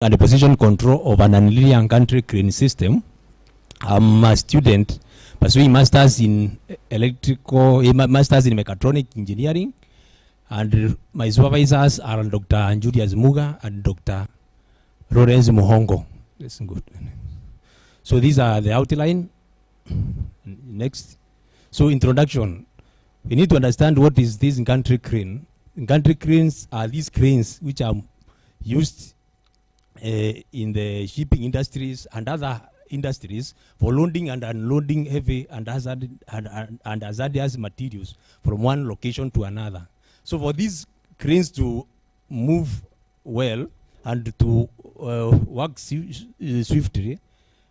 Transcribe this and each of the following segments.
and the position control of an nonlinear country crane system. I'm a student pursuing masters in masters in mechatronic engineering, and my supervisors are Dr. Julius Muga and Dr. Lawrence Muhongo. That's good. So these are the outline. Next. So introduction. We need to understand what is this in-country crane. In-country cranes are these cranes which are used in the shipping industries and other industries for loading and unloading heavy and hazardous materials from one location to another. So for these cranes to move well and to work swiftly,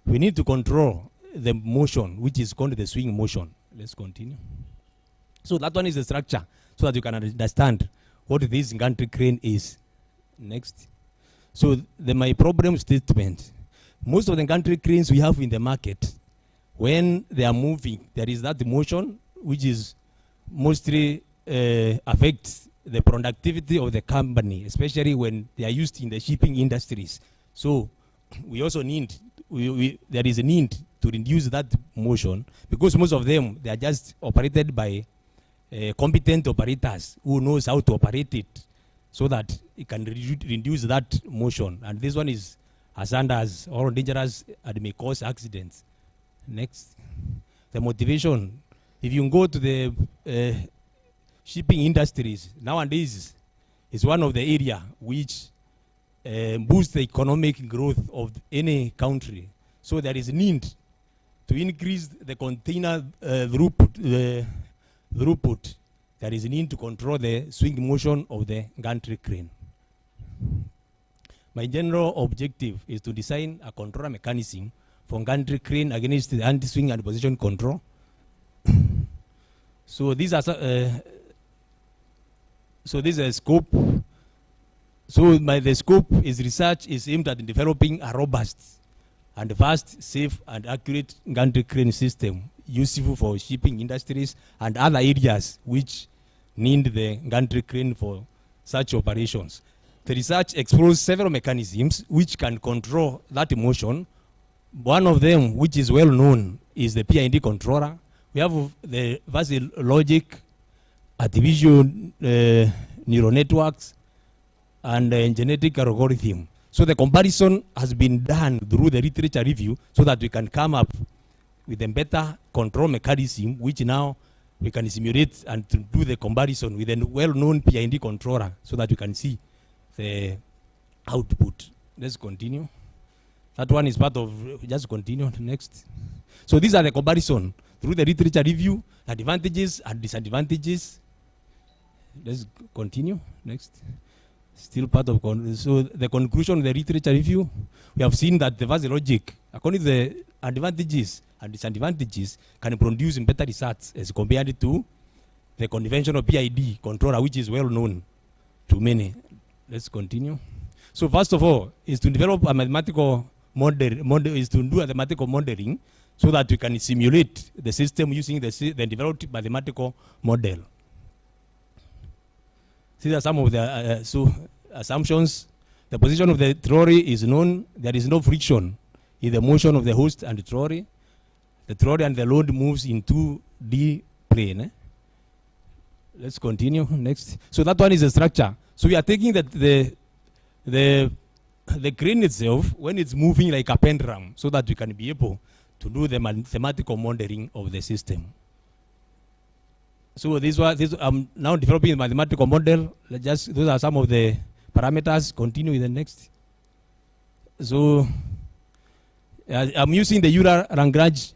we need to control the motion, which is called the swing motion. Let's continue. So that one is the structure, so that you can understand what this in-country crane is. Next. So my problem statement. Most of the country cranes we have in the market, when they are moving, there is that motion which is mostly affects the productivity of the company, especially when they are used in the shipping industries. So we also need, there is a need to reduce that motion, because most of them, they are just operated by competent operators who knows how to operate it, so that it can reduce that motion. And this one is hazardous or dangerous and may cause accidents. Next. The motivation. If you go to the shipping industries, nowadays is one of the area which boosts the economic growth of any country. So there is need to increase the container throughput. There is a need to control the swing motion of the gantry crane. My general objective is to design a control mechanism for gantry crane against the anti-swing and position control. So these are this is a scope. So the scope is research is aimed at developing a robust and fast, safe, and accurate gantry crane system useful for shipping industries and other areas which need the gantry crane for such operations. The research explores several mechanisms which can control that motion. One of them, which is well known, is the PID controller. We have the Vasil logic, artificial neural networks, and genetic algorithm. So the comparison has been done through the literature review, so that we can come up with a better control mechanism, which now we can simulate and to do the comparison with a well-known PID controller, so that we can see the output. Let's continue. That one is part of, just continue, next. So these are the comparison through the literature review, advantages and disadvantages. Let's continue, next. Still part of, so the conclusion of the literature review, we have seen that the Vasil logic, according to the advantages and disadvantages, can produce better results as compared to the conventional PID controller, which is well known to many. Let's continue. So first of all, is to develop a mathematical model is to do a mathematical modeling, so that we can simulate the system using the developed mathematical model. These are some of the assumptions. The position of the trolley is known. There is no friction in the motion of the host and the trolley. The trolley and the load moves in 2D plane. Let's continue, next. So that one is a structure. So we are taking that the crane itself, when it's moving like a pendulum, so that we can be able to do the mathematical modeling of the system. So I'm now developing a mathematical model. Those are some of the parameters. Continue with the next. So I'm using the Euler-Lagrange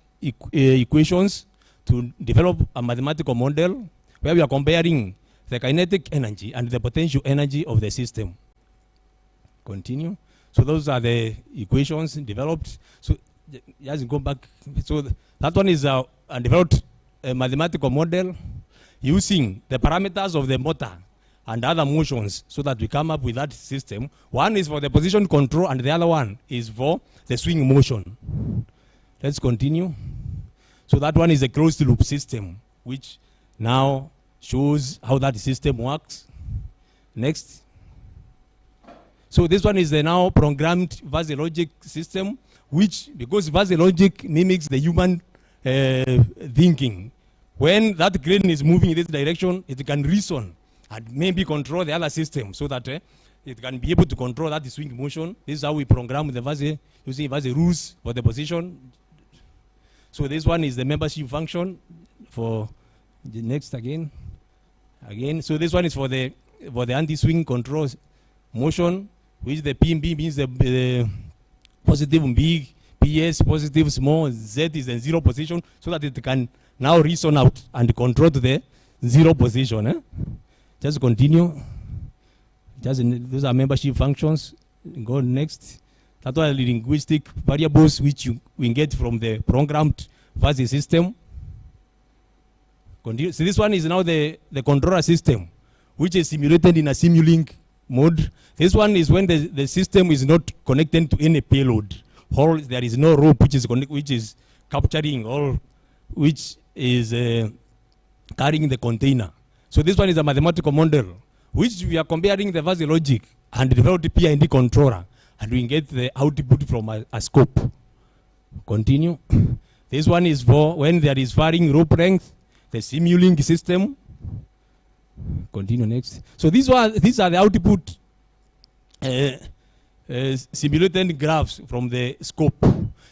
equations to develop a mathematical model where we are comparing the kinetic energy and the potential energy of the system. Continue. So those are the equations developed. So just go back. So that one is developed a mathematical model using the parameters of the motor and other motions, so that we come up with that system. One is for the position control and the other one is for the swing motion. Let's continue. So that one is a closed loop system, which now shows how that system works. Next. So this one is the now programmed fuzzy logic system, which, because fuzzy logic mimics the human thinking. When that grain is moving in this direction, it can reason and maybe control the other system so that it can be able to control that swing motion. This is how we program the fuzzy, using fuzzy rules for the position. So this one is the membership function for the next again. So this one is for the anti-swing control motion, which the P and B means the positive big, PS positive small, Z is in zero position, so that it can now reason out and control to the zero position. Just continue. Those are membership functions. Go next. That are linguistic variables which we get from the programmed fuzzy system. Continue. So this one is now the controller system, which is simulated in a Simulink mode. This one is when the system is not connected to any payload, or there is no rope which is capturing or which is carrying the container. So this one is a mathematical model, which we are comparing the fuzzy logic and developed PID controller, and we get the output from a scope. Continue. This one is for when there is varying rope length, the Simulink system. Continue next. So these are the output simulated graphs from the scope.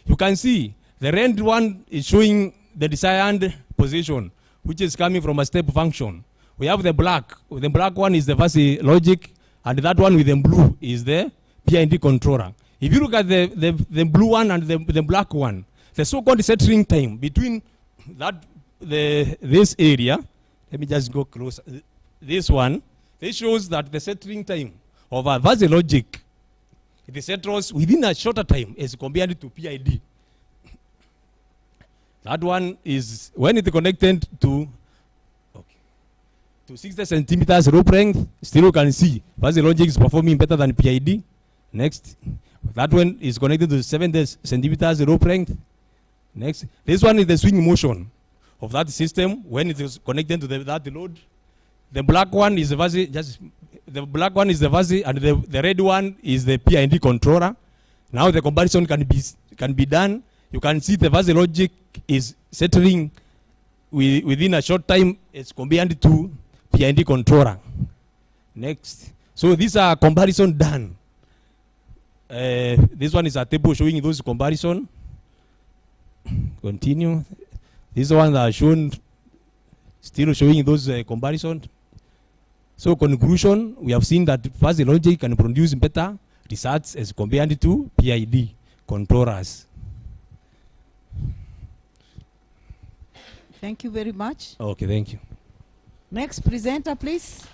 You can see the red one is showing the desired position, which is coming from a step function. We have the black. The black one is the fuzzy logic, and that one with the blue is the PID controller. If you look at the blue one and the black one, the so-called settling time between this area, let me just go closer. This one, this shows that the settling time of a fuzzy logic, it settles within a shorter time as compared to PID. That one is when it's connected to 60 centimeters rope length, still you can see fuzzy logic is performing better than PID. Next, that one is connected to 70 centimeters rope length. Next, this one is the swing motion of that system when it is connected to that load. The black one is the fuzzy, and the red one is the PID controller. Now the comparison can be done. You can see the fuzzy logic is settling within a short time as compared to PID controller. Next, so these are comparison done. This one is a table showing those comparison. Continue. These ones are shown, still showing those comparison. So conclusion, we have seen that fuzzy logic can produce better results as compared to PID controllers. Thank you very much. Okay, thank you. Next presenter, please.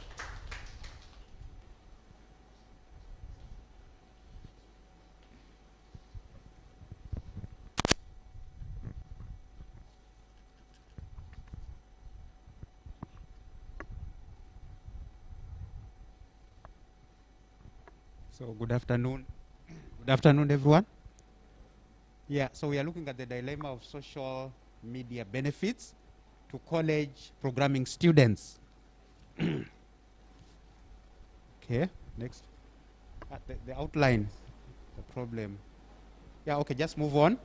So good afternoon. Good afternoon, everyone. Yeah, so we are looking at the dilemma of social media benefits to college programming students. Okay, next. The outline, the problem. Yeah, okay, just move on.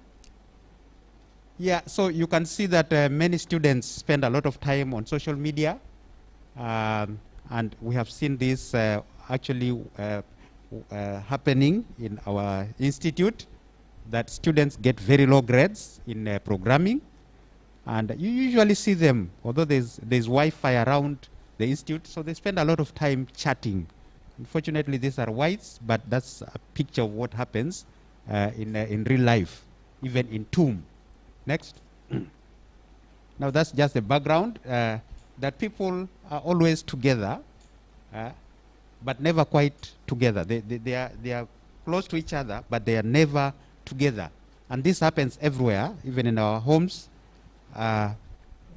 Yeah, so you can see that many students spend a lot of time on social media. And we have seen this actually happening in our institute, that students get very low grades in programming, and you usually see them, although there's Wi-Fi around the institute, so they spend a lot of time chatting. Unfortunately, these are whites, but that's a picture of what happens in real life, even in TUM. Next. Now that's just the background, that people are always together, but never quite together. They are close to each other, but they are never together. And this happens everywhere, even in our homes.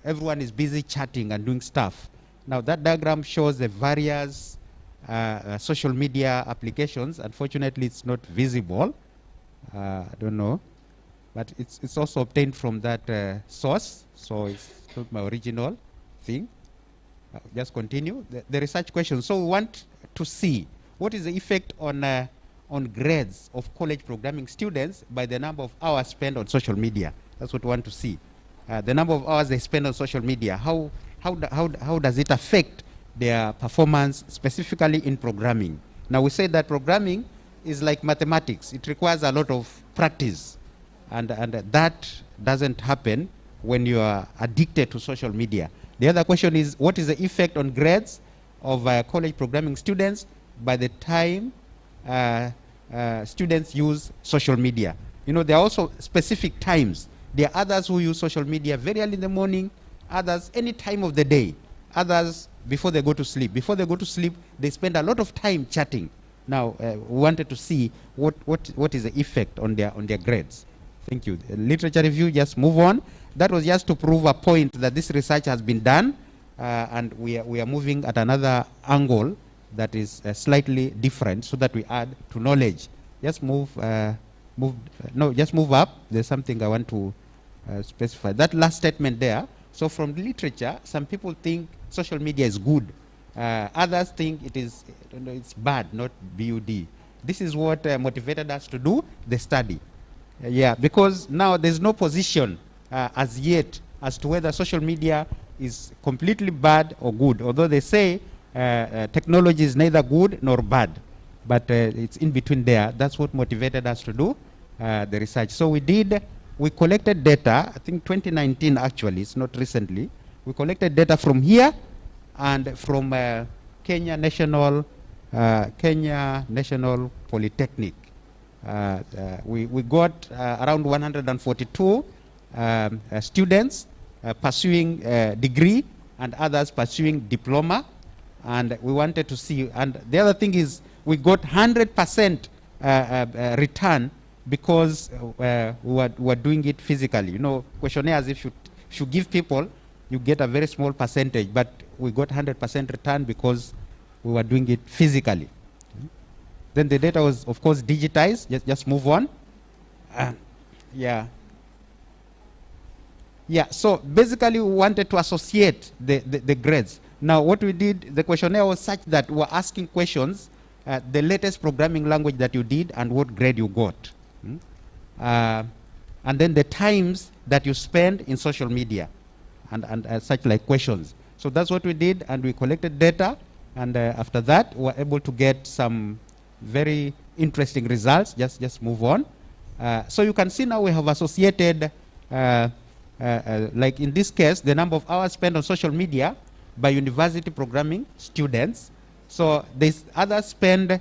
Everyone is busy chatting and doing stuff. Now that diagram shows the various social media applications. Unfortunately, it's not visible. I don't know. But it's also obtained from that source, so it's not my original thing. Just continue. The research question. So we want to see what is the effect on grades of college programming students by the number of hours spent on social media? That's what we want to see. The number of hours they spend on social media, how does it affect their performance, specifically in programming? Now, we say that programming is like mathematics. It requires a lot of practice. And that doesn't happen when you are addicted to social media. The other question is, what is the effect on grades of college programming students by the time students use social media? You know, there are also specific times. There are others who use social media very early in the morning, others any time of the day, others before they go to sleep. Before they go to sleep, they spend a lot of time chatting. Now, we wanted to see what is the effect on their grades. Thank you. Literature review, just move on. That was just to prove a point that this research has been done, and we are moving at another angle that is slightly different, so that we add to knowledge. Just just move up. There's something I want to specify. That last statement there. So from the literature, some people think social media is good. Others think it's bad, not BUD. This is what motivated us to do the study. Yeah, because now there's no position as yet as to whether social media is completely bad or good. Although they say technology is neither good nor bad, but it's in between there. That's what motivated us to do the research. So we collected data, I think 2019 actually, it's not recently. We collected data from here and from Kenya National Polytechnic. We got around 142 students pursuing degree and others pursuing diploma, and we wanted to see. And the other thing is, we got 100% return because we were doing it physically. You know, questionnaires, if you give people, you get a very small percentage, but we got 100% return because we were doing it physically. Then the data was, of course, digitized. Just move on. Yeah. So basically, we wanted to associate the grades. Now, what we did, the questionnaire was such that we were asking questions, the latest programming language that you did and what grade you got. And then the times that you spend in social media and such like questions. So that's what we did, and we collected data. And after that, we were able to get some very interesting results. Just move on. So you can see now we have associated, like in this case, the number of hours spent on social media by university programming students. So there's others spend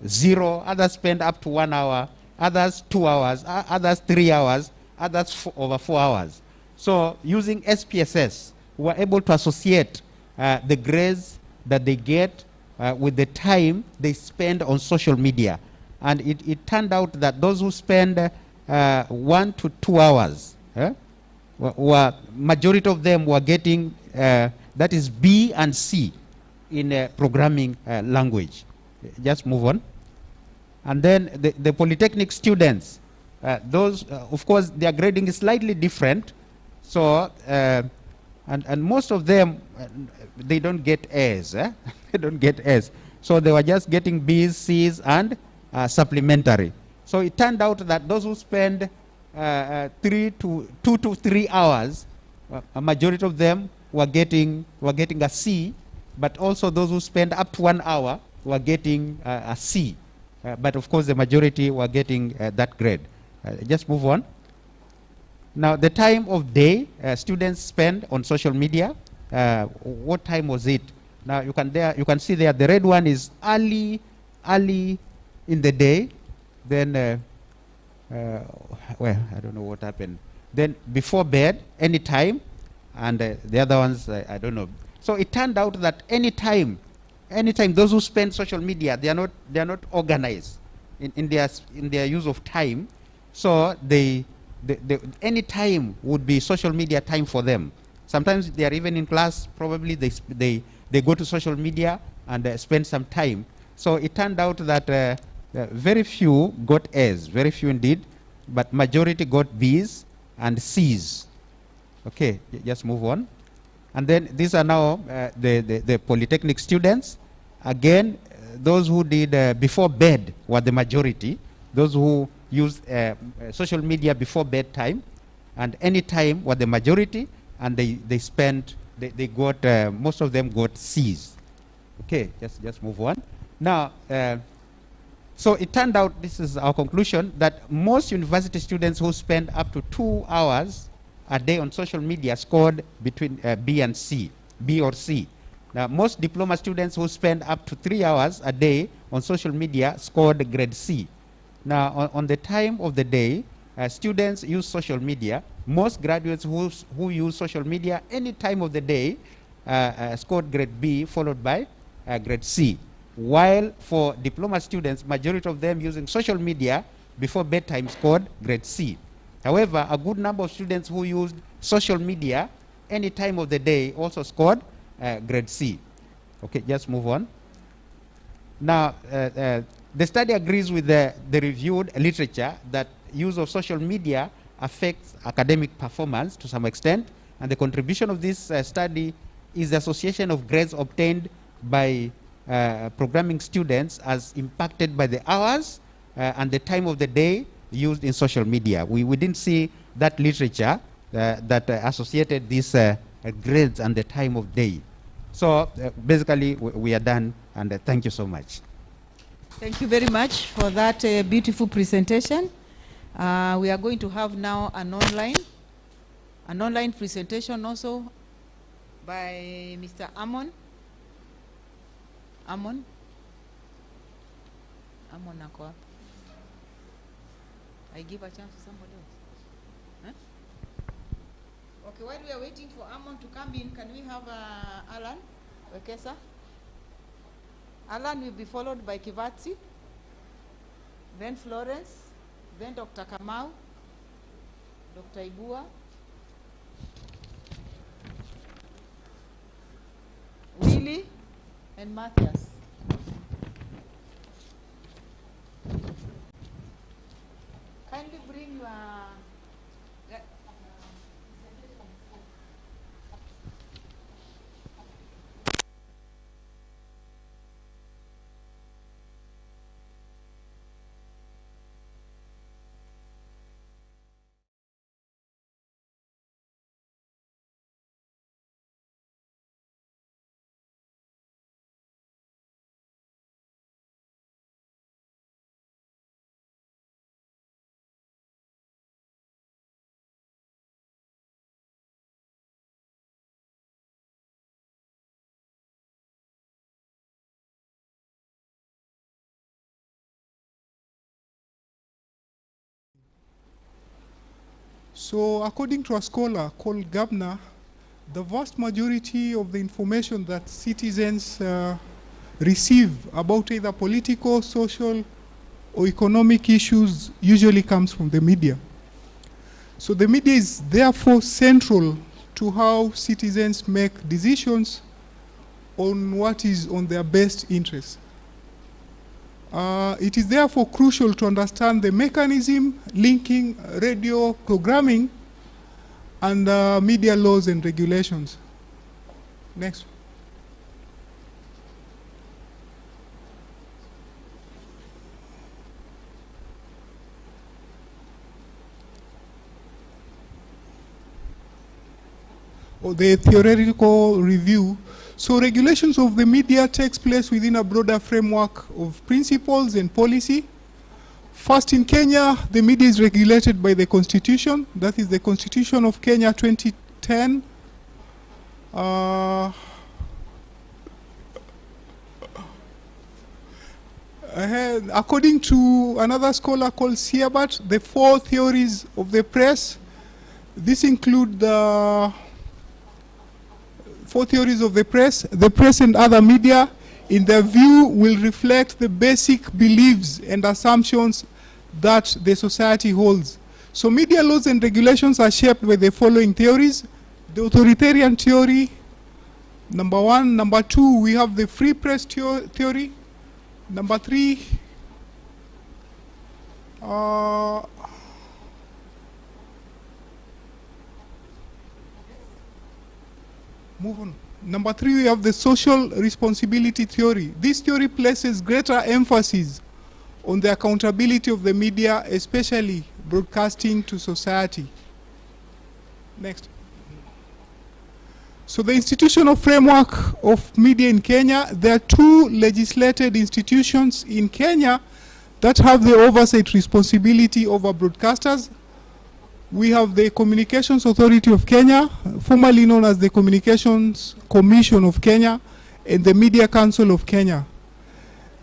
0, others spend up to 1 hour, others 2 hours, others 3 hours, others over 4 hours. So using SPSS, we were able to associate the grades that they get with the time they spend on social media. And it turned out that those who spend 1 to 2 hours, majority of them were getting, that is B and C in programming language. Just move on. And then the Polytechnic students, those, of course, their grading is slightly different. So, and most of them, they don't get A's. They don't get A's. So they were just getting B's, C's, and supplementary. So it turned out that those who spend 2 to 3 hours, a majority of them were getting a C, but also those who spend up to 1 hour were getting a C. But of course, the majority were getting that grade. Just move on. Now, the time of day students spend on social media, what time was it? Now, you can see there, the red one is early in the day. Then, well, I don't know what happened. Then before bed, any time, and the other ones, I don't know. So it turned out that anytime those who spend social media, they are not organized in their use of time. So any time would be social media time for them. Sometimes they are even in class. Probably they go to social media and spend some time. So it turned out that very few got A's, very few indeed, but majority got B's and C's. Okay, just move on. And then these are now the Polytechnic students. Again, those who did before bed were the majority. Those who used social media before bedtime and any time were the majority, and they got, most of them got C's. Okay, just move on. Now, so it turned out, this is our conclusion, that most university students who spend up to 2 hours a day on social media scored between B and C, B or C. Now, most diploma students who spend up to 3 hours a day on social media scored grade C. Now, on the time of the day, students use social media. Most graduates who use social media any time of the day scored grade B, followed by grade C. While for diploma students, majority of them using social media before bedtime scored grade C. However, a good number of students who used social media any time of the day also scored grade C. Okay, just move on. Now, the study agrees with the reviewed literature that use of social media affects academic performance to some extent, and the contribution of this study is the association of grades obtained by programming students as impacted by the hours and the time of the day used in social media. We didn't see that literature that associated these grades and the time of day. So basically we are done, and thank you so much. Thank you very much for that beautiful presentation. We are going to have now an online presentation also by Mr. Amon. Amon ako wapi? I give a chance to somebody else. Huh? Okay, while we are waiting for Amon to come in, can we have Alan Wekesa? Alan will be followed by Kivatsi, then Florence, then Dr. Kamau, Dr. Ibua, Willie, and Matthias. Kindly bring your So according to a scholar called Gabner, the vast majority of the information that citizens receive about either political, social, or economic issues usually comes from the media. So the media is therefore central to how citizens make decisions on what is on their best interest. It is therefore crucial to understand the mechanism linking radio programming and media laws and regulations. Next. Or the theoretical review. So regulations of the media takes place within a broader framework of principles and policy. First, in Kenya, the media is regulated by the Constitution. That is the Constitution of Kenya 2010. According to another scholar called Siabat, the 4 theories of the press, this include the 4 theories of the press and other media, in their view, will reflect the basic beliefs and assumptions that the society holds. So media laws and regulations are shaped by the following theories. The authoritarian theory, number 1. Number 2, we have the free press theory. Number 3, move on. Number 3, we have the social responsibility theory. This theory places greater emphasis on the accountability of the media, especially broadcasting to society. Next. So the institutional framework of media in Kenya, there are 2 legislated institutions in Kenya that have the oversight responsibility over broadcasters. We have the Communications Authority of Kenya, formerly known as the Communications Commission of Kenya, and the Media Council of Kenya.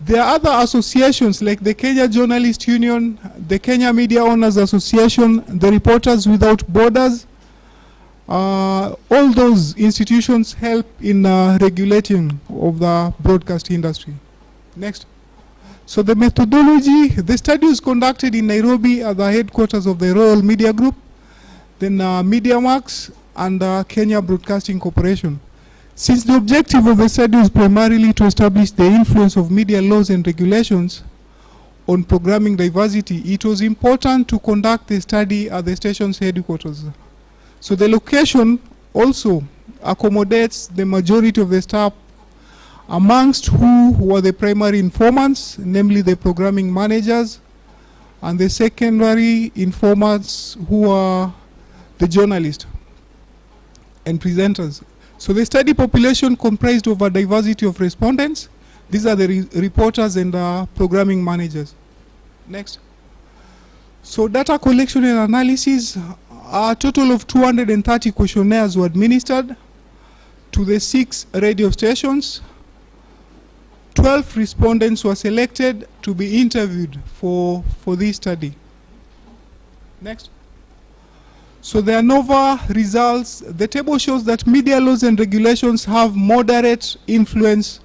There are other associations like the Kenya Journalist Union, the Kenya Media Owners Association, the Reporters Without Borders. All those institutions help in regulating of the broadcast industry. Next. So the methodology, the study was conducted in Nairobi at the headquarters of the Royal Media Group, then MediaMax and Kenya Broadcasting Corporation. Since the objective of the study is primarily to establish the influence of media laws and regulations on programming diversity, it was important to conduct the study at the station's headquarters. So the location also accommodates the majority of the staff, amongst who were the primary informants, namely the programming managers, and the secondary informants who are the journalists and presenters. So the study population comprised of a diversity of respondents. These are the reporters and programming managers. Next. So data collection and analysis, a total of 230 questionnaires were administered to the 6 radio stations. 12 respondents were selected to be interviewed for this study. Next. So the ANOVA results, the table shows that media laws and regulations have moderate influence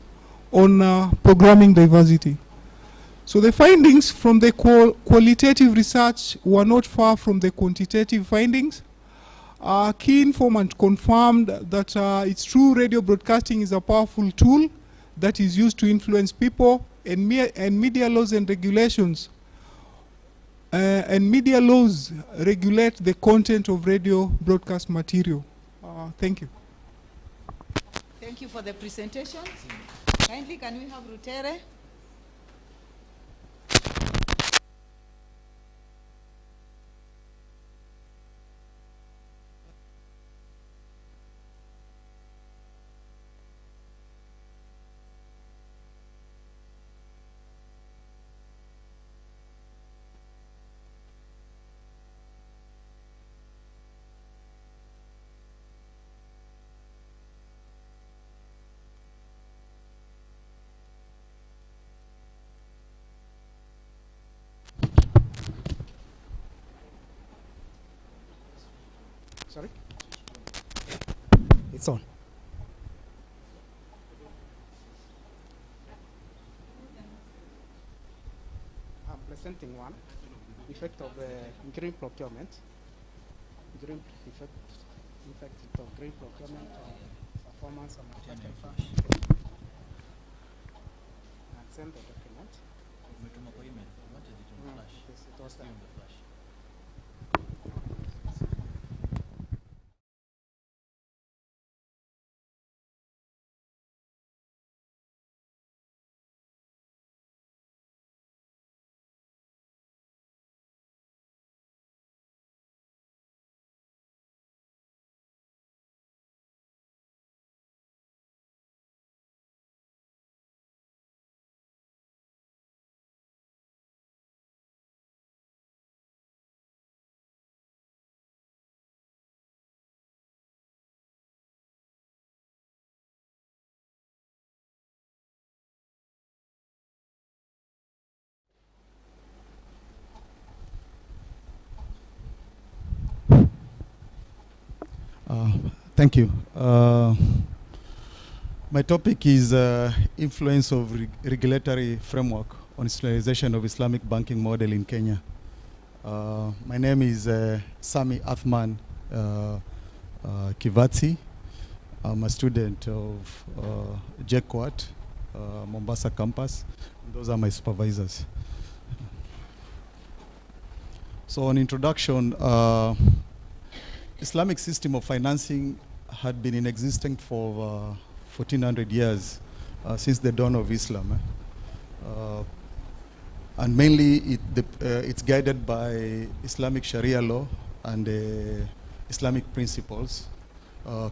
on programming diversity. So the findings from the qualitative research were not far from the quantitative findings. Key informant confirmed that it's true radio broadcasting is a powerful tool that is used to influence people, and media laws and regulations and media laws regulate the content of radio broadcast material. Thank you. Thank you for the presentation. Kindly, can we have Rutere? Sorry? It's on. I'm presenting one effect of green procurement. Green effect of green procurement on performance and market effect. And send the document. Yes, it was done. Thank you. My topic is influence of regulatory framework on institutionalization of Islamic banking model in Kenya. My name is Sami Athman Kivatsi. I'm a student of JKUAT, Mombasa campus. Those are my supervisors. So on introduction, Islamic system of financing had been in existence for 1400 years, since the dawn of Islam. And mainly it's guided by Islamic Sharia law and Islamic principles,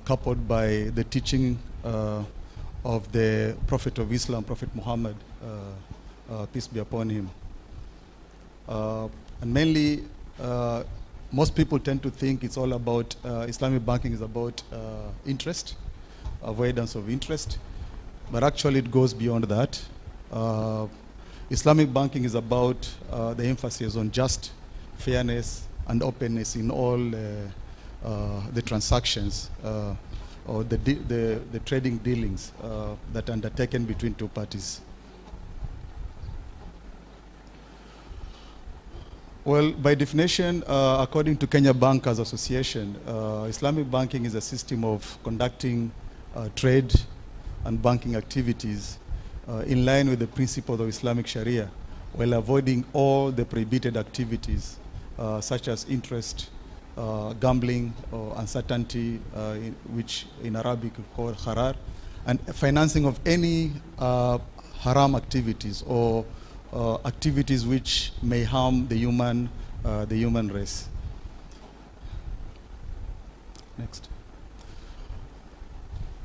coupled by the teaching of the Prophet of Islam, Prophet Muhammad, peace be upon him. And mainly, most people tend to think it's all about, Islamic banking is about interest, avoidance of interest, but actually it goes beyond that. Islamic banking is about the emphasis on just fairness and openness in all the transactions or the trading dealings that are undertaken between two parties. Well, by definition, according to Kenya Bankers Association, Islamic banking is a system of conducting trade and banking activities in line with the principles of Islamic Sharia, while avoiding all the prohibited activities such as interest, gambling, or uncertainty, which in Arabic we call harar, and financing of any haram activities or activities which may harm the human race. Next.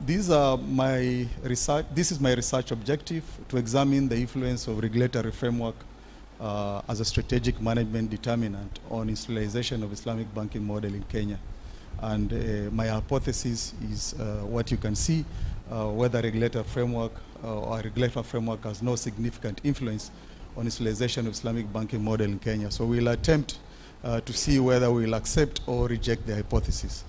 These are my research. This is my research objective, to examine the influence of regulatory framework as a strategic management determinant on institutionalization of Islamic banking model in Kenya. And my hypothesis is what you can see, whether regulatory framework or regulatory framework has no significant influence on institutionalization of Islamic banking model in Kenya. So we'll attempt to see whether we'll accept or reject the hypothesis.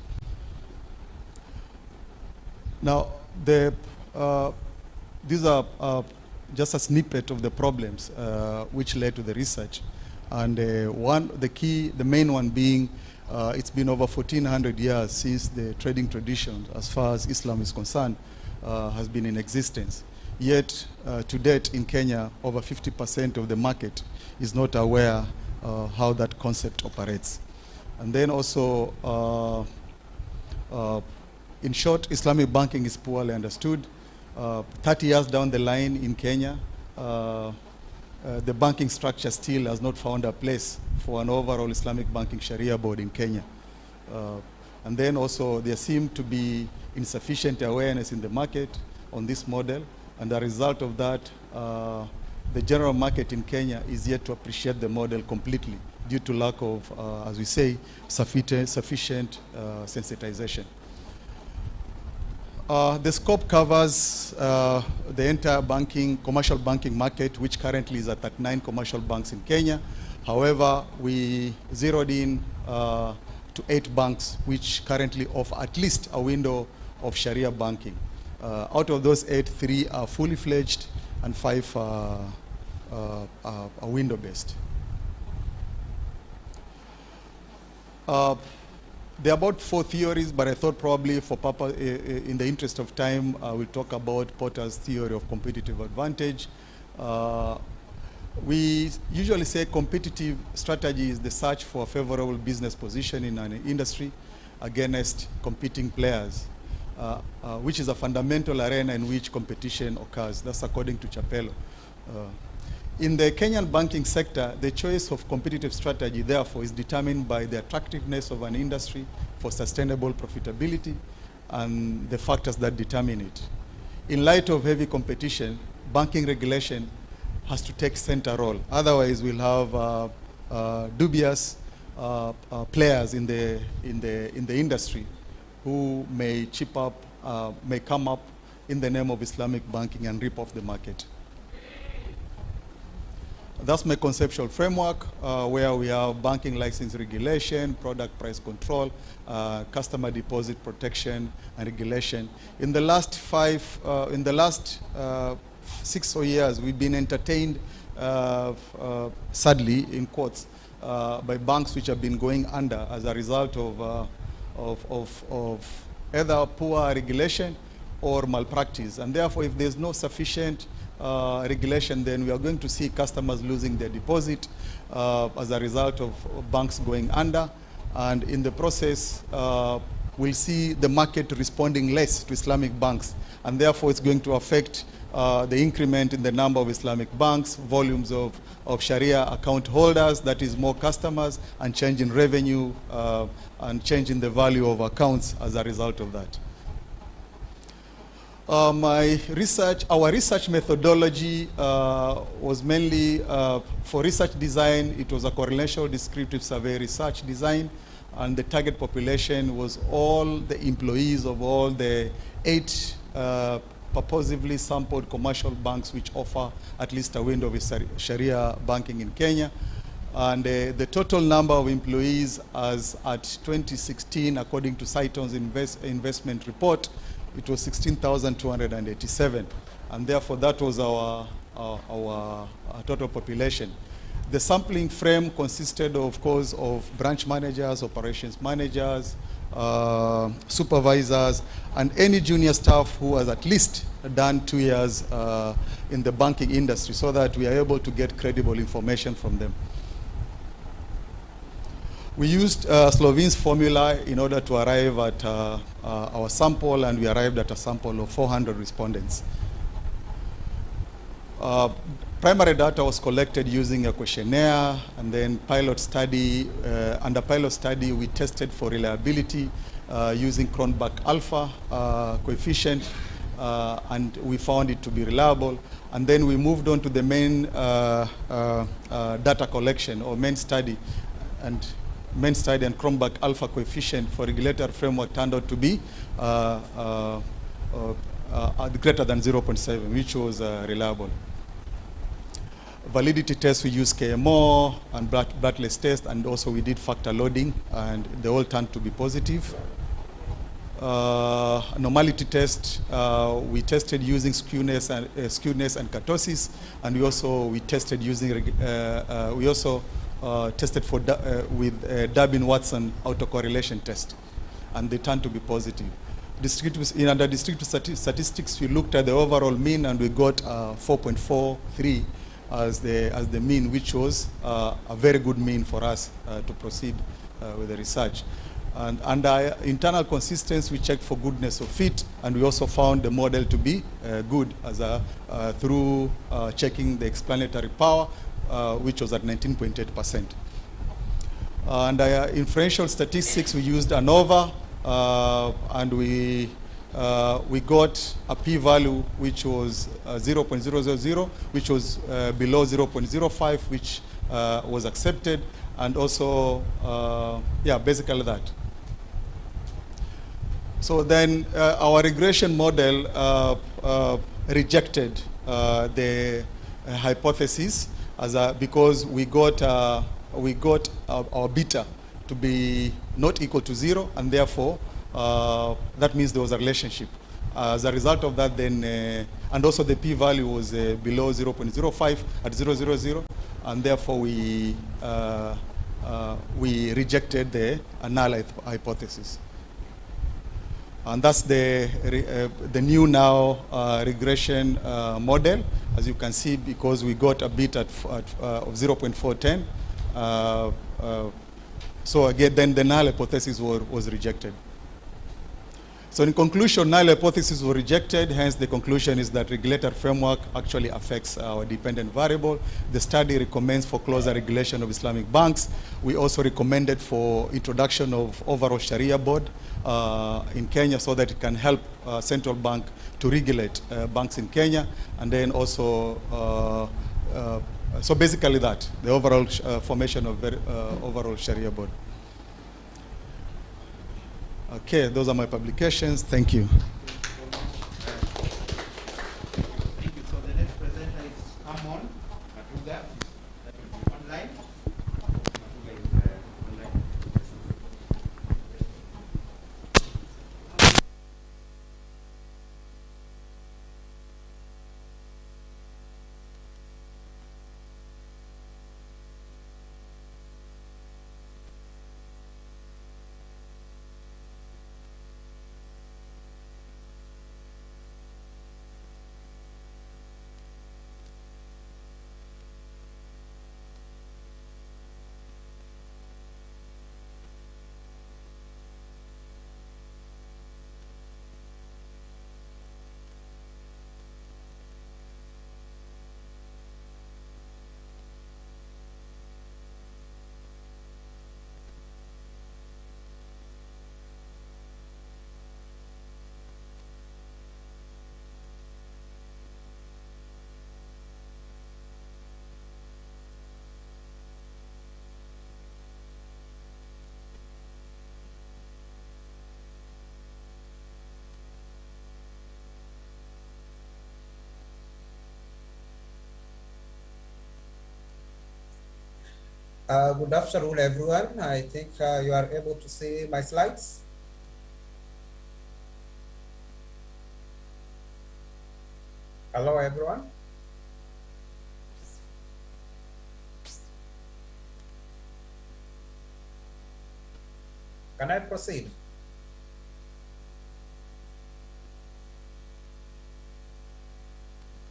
Now, these are just a snippet of the problems which led to the research. And the main one being, it's been over 1400 years since the trading tradition, as far as Islam is concerned, has been in existence. Yet, to date in Kenya, over 50% of the market is not aware how that concept operates. And then also, in short, Islamic banking is poorly understood. 30 years down the line in Kenya, the banking structure still has not found a place for an overall Islamic banking Sharia board in Kenya. And then also, there seemed to be insufficient awareness in the market on this model. And the result of that, the general market in Kenya is yet to appreciate the model completely due to lack of, as we say, sufficient sensitization. The scope covers the entire commercial banking market, which currently is at 39 commercial banks in Kenya. However, we zeroed in to 8 banks, which currently offer at least a window of Sharia banking. Out of those 8, 3 are fully fledged and 5 are window-based. There are about 4 theories, but I thought probably for purpose, in the interest of time, we'll talk about Porter's theory of competitive advantage. We usually say competitive strategy is the search for a favorable business position in an industry against competing players, which is a fundamental arena in which competition occurs. That's according to Chapello. In the Kenyan banking sector, the choice of competitive strategy, therefore, is determined by the attractiveness of an industry for sustainable profitability and the factors that determine it. In light of heavy competition, banking regulation has to take center role. Otherwise, we'll have dubious players in the industry who may may come up in the name of Islamic banking and rip off the market. That's my conceptual framework, where we have banking license regulation, product price control, customer deposit protection and regulation. In the last 6 years, we've been entertained, sadly, in quotes, by banks which have been going under as a result of either poor regulation or malpractice. And therefore, if there's no sufficient regulation, then we are going to see customers losing their deposit as a result of banks going under. And in the process, we'll see the market responding less to Islamic banks, and therefore it's going to affect the increment in the number of Islamic banks, volumes of Sharia account holders, that is more customers, and change in revenue and change in the value of accounts as a result of that. Our research methodology was mainly, for research design, it was a correlational descriptive survey research design, and the target population was all the employees of all the 8 purposively sampled commercial banks which offer at least a window of Sharia banking in Kenya. And the total number of employees as at 2016, according to Saiton's investment report, it was 16,287. And therefore, that was our total population. The sampling frame consisted, of course, of branch managers, operations managers, supervisors, and any junior staff who has at least done 2 years in the banking industry, so that we are able to get credible information from them. We used Slovene's formula in order to arrive at our sample, and we arrived at a sample of 400 respondents. Primary data was collected using a questionnaire, and then pilot study. Under pilot study, we tested for reliability using Cronbach alpha coefficient, and we found it to be reliable. And then we moved on to the main data collection, or main study, and Cronbach alpha coefficient for regulatory framework turned out to be greater than 0.7, which was reliable. Validity tests, we used KMO and Bartlett's test, and also we did factor loading, and they all turned to be positive. Normality test, we tested using skewness and kurtosis, and we tested using tested for with Durbin-Watson autocorrelation test, and they turned to be positive. Under descriptive statistics, we looked at the overall mean, and we got 4.43 as the mean, which was a very good mean for us to proceed with the research. And under internal consistency, we checked for goodness of fit, and we also found the model to be good as through checking the explanatory power, which was at 19.8%. And inferential statistics, we used ANOVA, and we got a p-value which was 0.000, which was below 0.05, which was accepted, and also, basically that. So then our regression model rejected the hypothesis because we got our beta to be not equal to 0, and therefore that means there was a relationship. As a result of that, then, and also the p-value was below 0.05 at 0.00, and therefore we rejected the null hypothesis. And that's the new now regression model, as you can see, because we got a beta of 0.410. So again, then the null hypothesis was rejected. So in conclusion, null hypothesis was rejected. Hence, the conclusion is that regulatory framework actually affects our dependent variable. The study recommends for closer regulation of Islamic banks. We also recommended for introduction of overall Sharia board in Kenya, so that it can help central bank to regulate banks in Kenya. And then also, so basically that, the overall formation of overall Sharia board. Okay, those are my publications. Thank you. Thank you. So the next presenter is Amon Matuga. That will be online. Matuga is online. Good afternoon, everyone. I think you are able to see my slides. Hello, everyone. Can I proceed?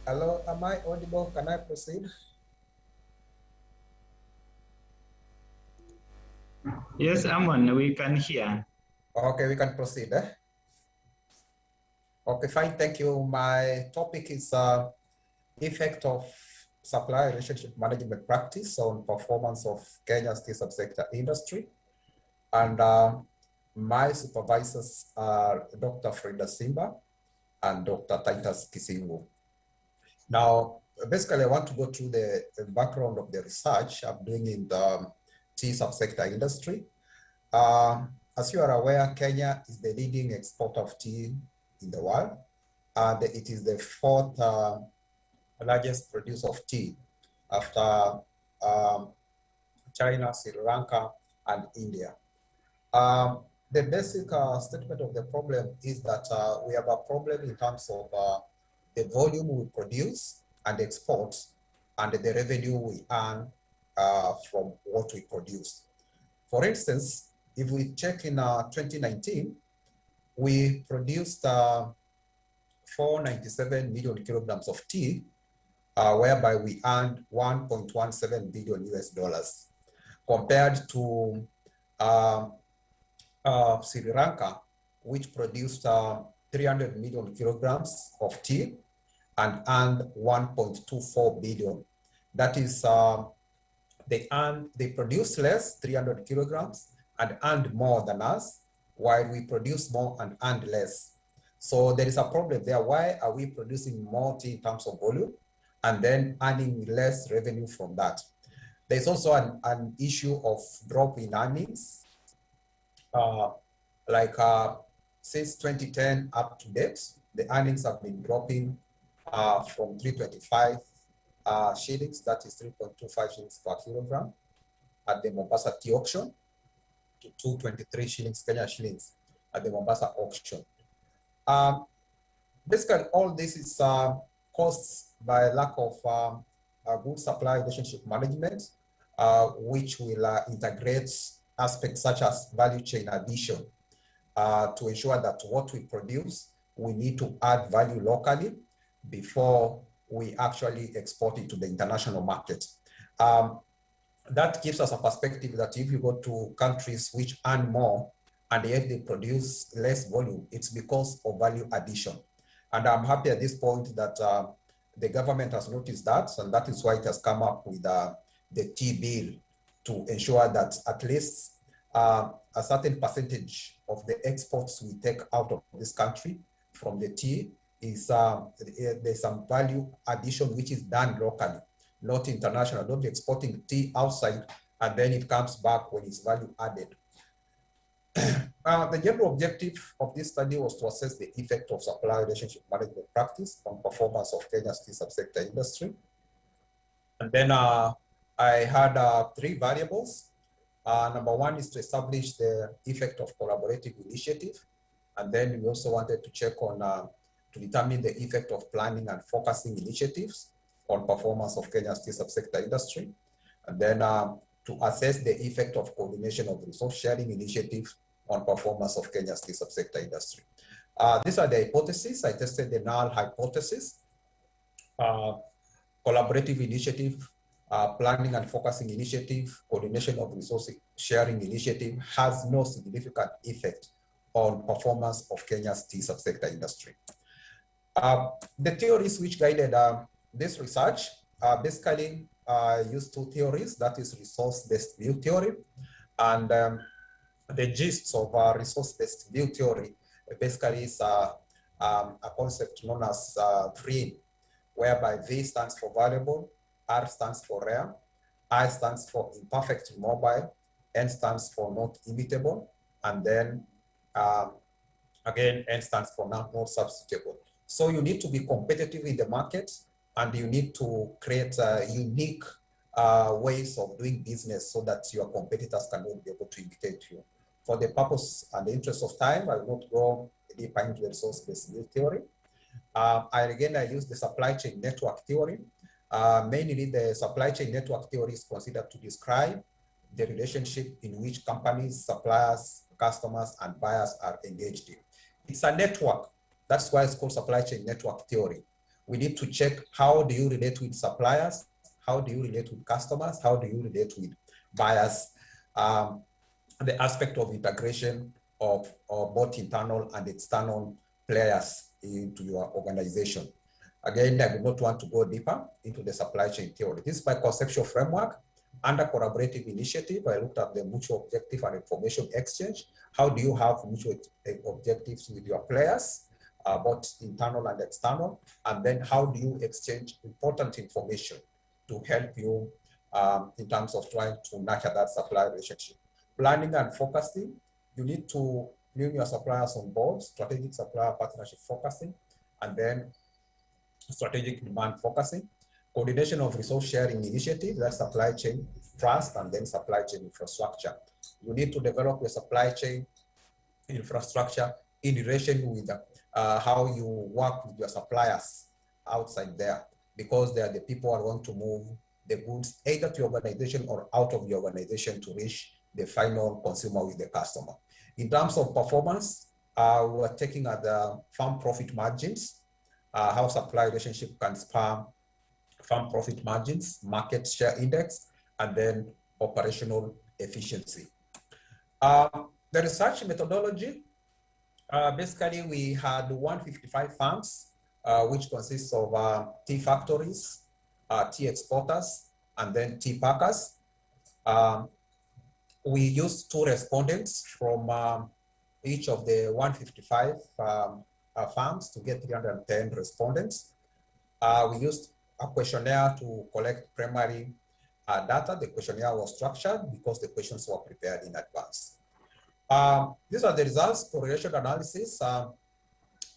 Hello, am I audible? Can I proceed? Yes, Amon, we can hear. Okay, we can proceed. Okay, fine, thank you. My topic is effect of supply relationship management practice on performance of Kenya's tea subsector industry. And my supervisors are Dr. Frida Simba and Dr. Titus Kisingu. Now, basically, I want to go through the background of the research I'm doing in the tea subsector industry. As you are aware, Kenya is the leading exporter of tea in the world, and it is the fourth largest producer of tea after China, Sri Lanka, and India. The basic statement of the problem is that we have a problem in terms of the volume we produce and export and the revenue we earn from what we produce. For instance, if we check in 2019, we produced 497 million kilograms of tea, whereby we earned 1.17 billion US dollars, compared to Sri Lanka, which produced 300 million kilograms of tea and earned 1.24 billion. That is, they produced less, 300 kilograms, and earned more than us, while we produce more and earned less. So there is a problem there. Why are we producing more tea in terms of volume and then earning less revenue from that? There's also an issue of drop in earnings. Since 2010 up to date, the earnings have been dropping from 325 shillings, that is 3.25 shillings per kilogram at the Mombasa tea auction, to 223 shillings, Kenya shillings at the Mombasa auction. Basically, all this is caused by lack of good supply relationship management, which will integrate aspects such as value chain addition to ensure that what we produce, we need to add value locally before we actually export it to the international market. That gives us a perspective that if you go to countries which earn more and yet they produce less volume, it's because of value addition. And I'm happy at this point that the government has noticed that, and that is why it has come up with the tea bill to ensure that at least a certain percentage of the exports we take out of this country from the tea is there's some value addition which is done locally, not international. Don't be exporting tea outside and then it comes back when it's value added. The general objective of this study was to assess the effect of supply relationship management practice on performance of Kenya's tea subsector industry. And then I had three variables. Number one is to establish the effect of collaborative initiative. And then we also wanted to check on, to determine the effect of planning and focusing initiatives on performance of Kenya's tea subsector industry. And then to assess the effect of coordination of resource sharing initiatives on performance of Kenya's tea subsector industry. These are the hypotheses. I tested the null hypothesis, collaborative initiative, planning and focusing initiative, coordination of resource sharing initiative has no significant effect on performance of Kenya's tea subsector industry. The theories which guided this research basically use two theories, that is resource-based view theory, and the gist of resource-based view theory basically is a concept known as VRIN, whereby V stands for variable, R stands for rare, I stands for imperfect mobile, N stands for not imitable, and then again, N stands for not substitutable. So you need to be competitive in the market and you need to create unique ways of doing business so that your competitors cannot be able to imitate you. For the purpose and the interest of time, I will not go deeper into the resource-based theory. I use the supply chain network theory. Mainly the supply chain network theory is considered to describe the relationship in which companies, suppliers, customers, and buyers are engaged in. It's a network. That's why it's called supply chain network theory. We need to check, how do you relate with suppliers? How do you relate with customers? How do you relate with buyers? The aspect of integration of both internal and external players into your organization. Again, I do not want to go deeper into the supply chain theory. This is my conceptual framework. Under collaborative initiative, I looked at the mutual objective and information exchange. How do you have mutual objectives with your players, both internal and external? And then how do you exchange important information to help you in terms of trying to nurture that supply relationship? Planning and focusing, you need to bring your suppliers on board, strategic supplier partnership focusing, and then strategic demand focusing. Coordination of resource sharing initiatives, that's supply chain trust, and then supply chain infrastructure. You need to develop your supply chain infrastructure in relation with how you work with your suppliers outside there, because they are the people who are going to move the goods either to your organization or out of the organization to reach the final consumer with the customer. In terms of performance, we're taking at the farm profit margins, how supply relationship can spam farm profit margins, market share index, and then operational efficiency. The research methodology, basically we had 155 farms, which consists of tea factories, tea exporters, and then tea packers. We used 2 respondents from each of the 155 farms to get 310 respondents. We used a questionnaire to collect primary data. The questionnaire was structured because the questions were prepared in advance. These are the results, correlation analysis.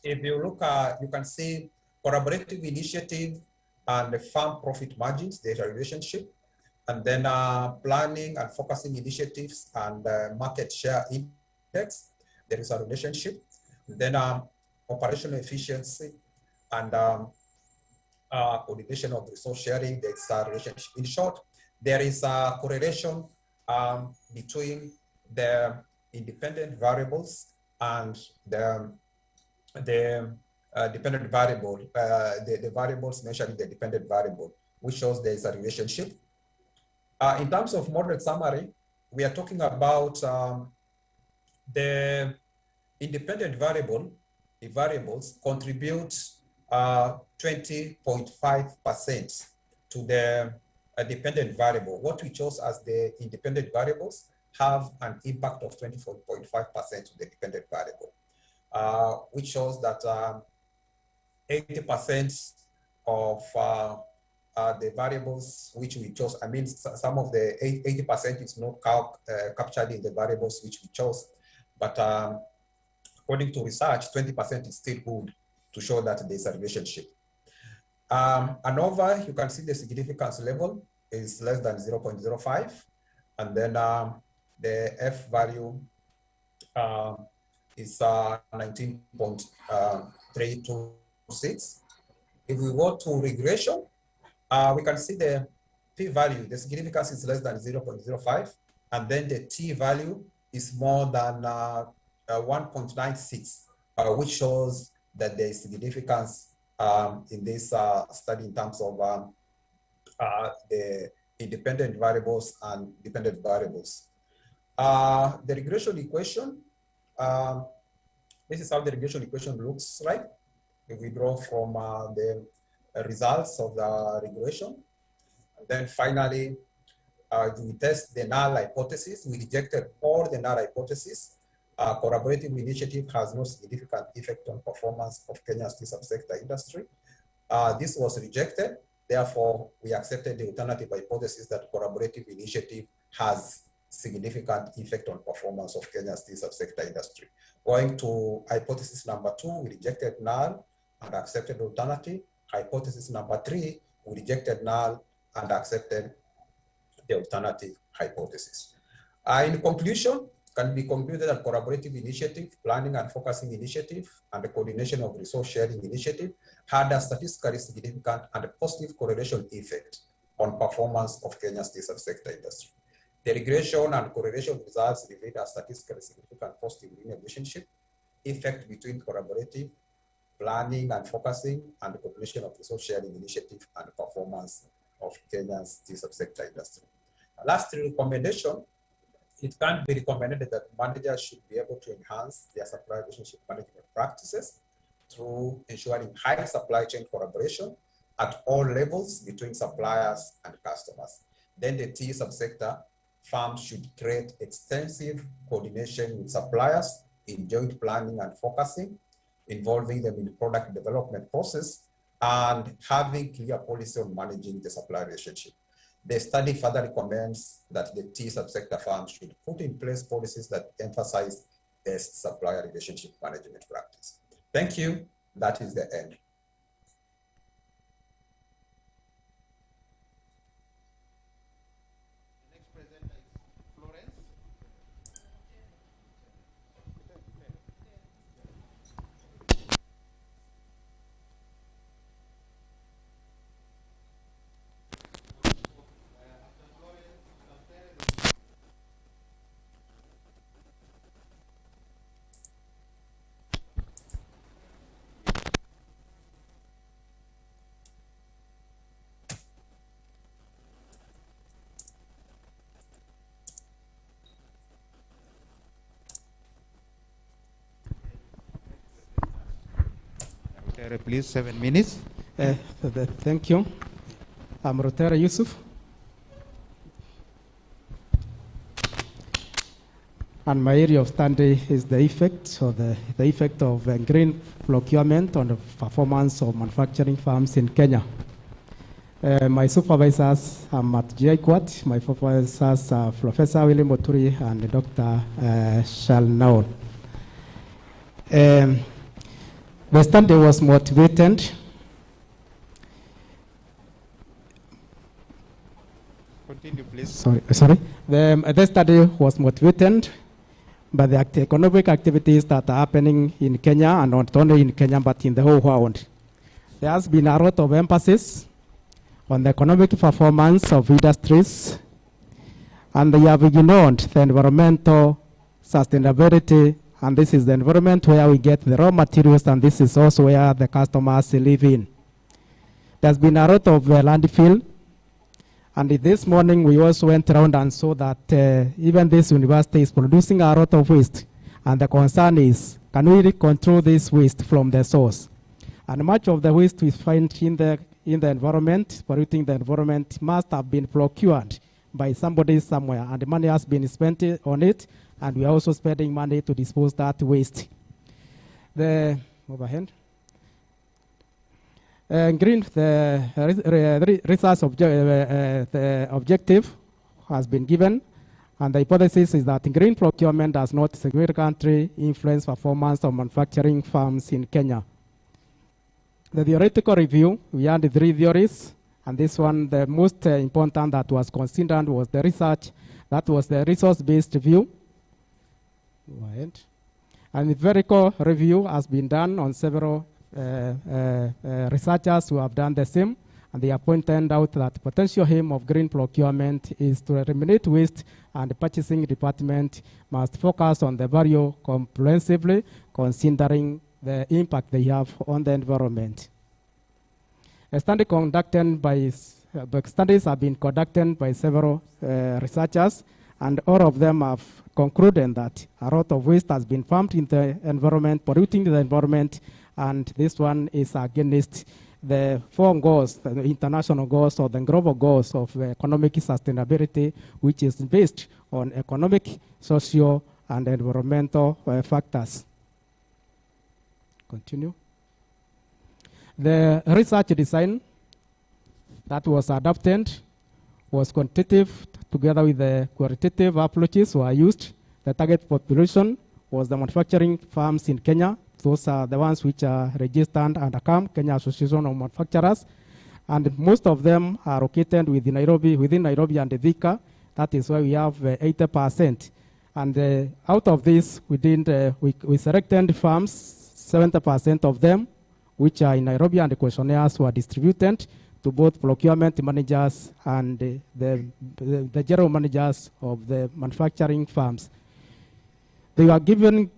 If you look, you can see collaborative initiative and the farm profit margins, there's a relationship. And then planning and focusing initiatives and market share index, there is a relationship. Then operational efficiency and coordination of resource sharing, there's a relationship. In short, there is a correlation between the independent variables and the dependent variable, the variables measuring the dependent variable, which shows there is a relationship. In terms of moderate summary, we are talking about the independent variables contribute 20.5% to the dependent variable. What we chose as the independent variables have an impact of 24.5% to the dependent variable, which shows that 80% of the variables which we chose, I mean, some of the 80% is not captured in the variables which we chose, but according to research, 20% is still good to show that there's a relationship. ANOVA, you can see the significance level is less than 0.05, and then the F value is 19.326. If we go to regression, we can see the P value, the significance is less than 0.05, and then the T value is more than 1.96, which shows that there is significance in this study in terms of the independent variables and dependent variables. The regression equation, this is how the regression equation looks like. If we draw from the results of the regression. And then finally, we test the null hypothesis. We rejected all the null hypotheses. Collaborative initiative has no significant effect on performance of Kenya's tea subsector industry. This was rejected. Therefore, we accepted the alternative hypothesis that collaborative initiative has significant effect on performance of Kenya's tea subsector industry. Going to hypothesis number 2, we rejected null and accepted alternative. Hypothesis number 3, we rejected null and accepted the alternative hypothesis. In conclusion, can be concluded that collaborative initiative, planning and focusing initiative, and the coordination of resource sharing initiative had a statistically significant and positive correlation effect on performance of Kenya's tea subsector industry. The regression and correlation results revealed a statistically significant positive linear relationship effect between collaborative, planning and focusing, and the coordination of resource sharing initiative and the performance of Kenya's tea subsector industry. Last recommendation, it can be recommended that managers should be able to enhance their supply relationship management practices through ensuring high supply chain collaboration at all levels between suppliers and customers. Then the tea subsector firms should create extensive coordination with suppliers in joint planning and focusing, involving them in the product development process, and having clear policy on managing the supply relationship. The study further recommends that the tea subsector firms should put in place policies that emphasize best supplier relationship management practice. Thank you. That is the end. The next presenter is Florence. Please, 7 minutes. Thank you. I'm Rotera Yusuf. And my area of study is the effect, the effect of green procurement on the performance of manufacturing firms in Kenya. My supervisors are at GIQuat. My supervisors are Professor William Moturi and Dr. Shalnaul. The study was motivated. Continue, please. Sorry. The study was motivated by the economic activities that are happening in Kenya, and not only in Kenya, but in the whole world. There has been a lot of emphasis on the economic performance of industries, and they have ignored the environmental sustainability. And this is the environment where we get the raw materials, and this is also where the customers live in. There's been a lot of landfill, and this morning we also went around and saw that even this university is producing a lot of waste, and the concern is, can we really control this waste from the source? And much of the waste we find in the environment, polluting the environment, must have been procured by somebody somewhere, and the money has been spent on it. And we are also spending money to dispose that waste. The overhead. Green, the research the objective has been given, and the hypothesis is that green procurement does not significantly influence performance of manufacturing firms in Kenya. The theoretical review, we had 3 theories, and this one, the most important that was considered was the research, that was the resource-based view. And the empirical review has been done on several researchers who have done the same, and they have pointed out that the potential aim of green procurement is to eliminate waste, and the purchasing department must focus on the value comprehensively, considering the impact they have on the environment. A study conducted by studies have been conducted by several researchers, and all of them have concluded that a lot of waste has been pumped in the environment, polluting the environment, and this one is against the 4 goals, the international goals or the global goals of economic sustainability, which is based on economic, social, and environmental factors. Continue. The research design that was adopted was quantitative together with the qualitative approaches were used. The target population was the manufacturing firms in Kenya. Those are the ones which are registered under CAM, Kenya Association of Manufacturers. And most of them are located within Nairobi and Thika. That is why we have 80%. And out of this, we selected farms, 70% of them, which are in Nairobi, and the questionnaires were distributed to both procurement managers and the general managers of the manufacturing firms. They were given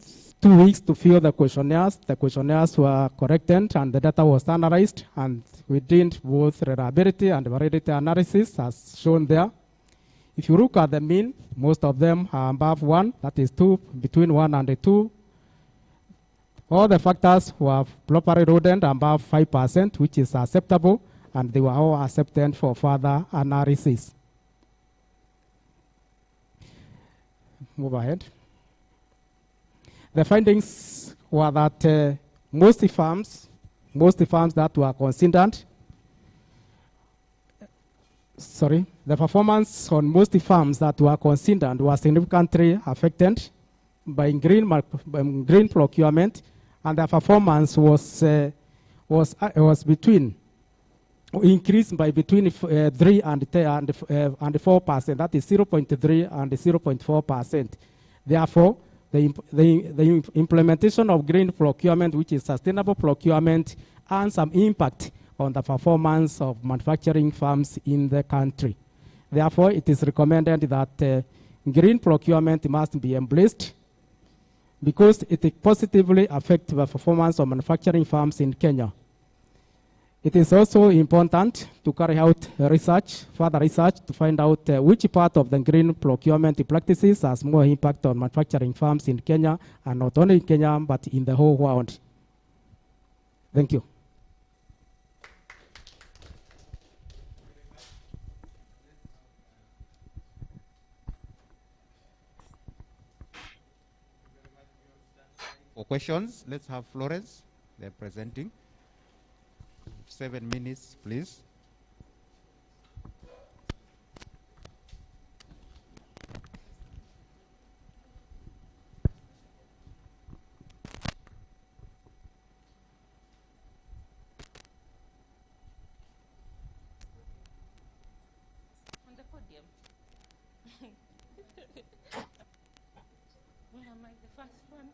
2 weeks to fill the questionnaires. The questionnaires were corrected and the data was analyzed, and we did both reliability and validity analysis as shown there. If you look at the mean, most of them are above 1, that is 2, between 1 and 2. All the factors were properly loaded above 5%, which is acceptable, and they were all accepted for further analysis. Move ahead. The findings were that most farms that were considered, the performance on most farms that were considered was significantly affected by green procurement, and the performance was increased by between 3 and 4%. That is 0.3 and 0.4%. Therefore, the implementation of green procurement, which is sustainable procurement, has some impact on the performance of manufacturing firms in the country. Therefore, it is recommended that green procurement must be embraced because it positively affects the performance of manufacturing firms in Kenya. It is also important to carry out further research to find out which part of the green procurement practices has more impact on manufacturing firms in Kenya, and not only in Kenya, but in the whole world. Thank you. For questions, let's have Florence. They're presenting. 7 minutes, please. On the podium. Where am I? The first one?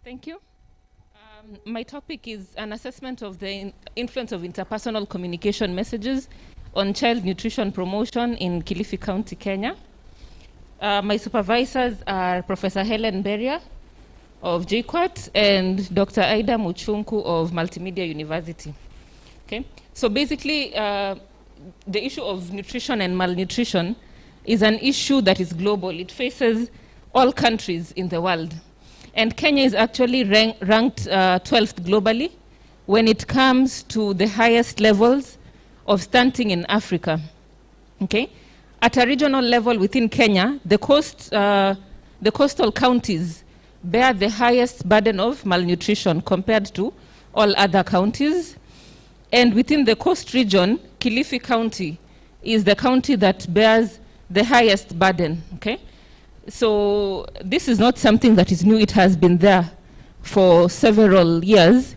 Thank you. My topic is an assessment of the influence of interpersonal communication messages on child nutrition promotion in Kilifi County, Kenya. My supervisors are Professor Helen Beria of JKUAT and Dr. Aida Muchunku of Multimedia University. Okay, so basically the issue of nutrition and malnutrition is an issue that is global. It faces all countries in the world. And Kenya is actually ranked 12th globally when it comes to the highest levels of stunting in Africa. Okay? At a regional level within Kenya, the coastal counties bear the highest burden of malnutrition compared to all other counties. And within the coast region, Kilifi County is the county that bears the highest burden. Okay? So this is not something that is new. It has been there for several years.